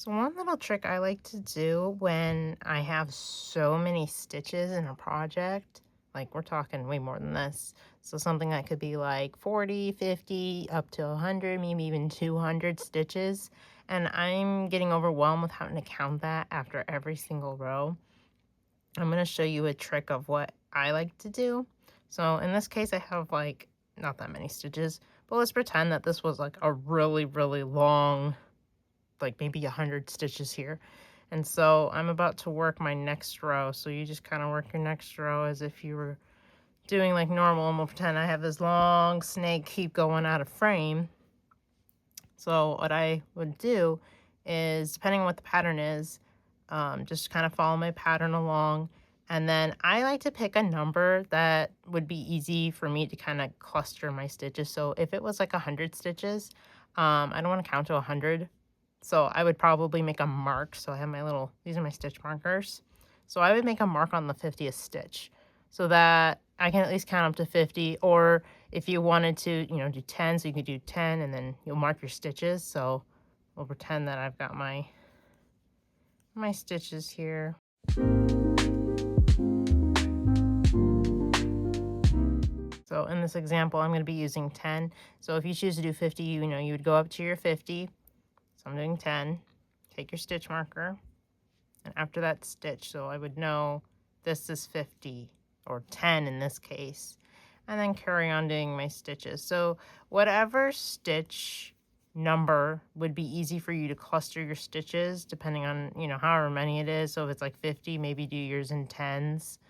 So one little trick I like to do when I have so many stitches in a project, like we're talking way more than this. So something that could be like 40, 50, up to 100, maybe even 200 stitches. And I'm getting overwhelmed with having to count that after every single row. I'm going to show you a trick of what I like to do. So in this case, I have like not that many stitches, but let's pretend that this was like a really, really long, like maybe 100 stitches here. And so I'm about to work my next row. So you just kind of work your next row as if you were doing like normal. And we'll pretend I have this long snake keep going out of frame. So what I would do is, depending on what the pattern is, just kind of follow my pattern along. And then I like to pick a number that would be easy for me to kind of cluster my stitches. So if it was like 100 stitches, I don't want to count to 100. So I would probably make a mark. So I have my little, these are my stitch markers. So I would make a mark on the 50th stitch so that I can at least count up to 50. Or if you wanted to, do 10, so you could do 10 and then you'll mark your stitches. So we'll pretend that I've got my stitches here. So in this example, I'm going to be using 10. So if you choose to do 50, you would go up to your 50. So I'm doing 10. Take your stitch marker. And after that stitch, so I would know this is 50 or 10 in this case. And then carry on doing my stitches. So whatever stitch number would be easy for you to cluster your stitches depending on, however many it is. So if it's like 50, maybe do yours in tens.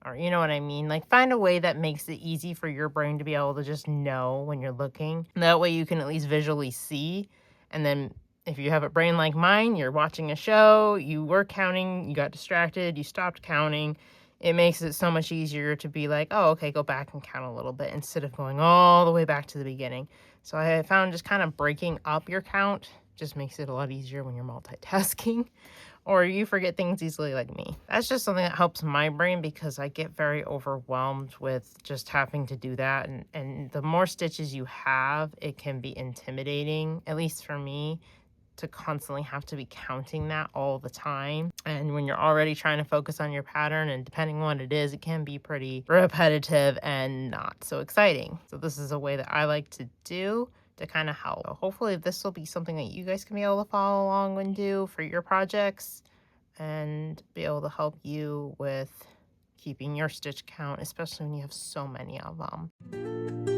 Or you know what I mean? Like find a way that makes it easy for your brain to be able to just know when you're looking. That way you can at least visually see. And then if you have a brain like mine, you're watching a show, you were counting, you got distracted, you stopped counting. It makes it so much easier to be like, oh, okay, go back and count a little bit instead of going all the way back to the beginning. So I found just kind of breaking up your count just makes it a lot easier when you're multitasking or you forget things easily like me. That's just something that helps my brain because I get very overwhelmed with just having to do that. And the more stitches you have, it can be intimidating, at least for me, to constantly have to be counting that all the time. And when you're already trying to focus on your pattern, and depending on what it is, it can be pretty repetitive and not so exciting. So this is a way that I like to do to kind of help. So hopefully this will be something that you guys can be able to follow along and do for your projects and be able to help you with keeping your stitch count, especially when you have so many of them.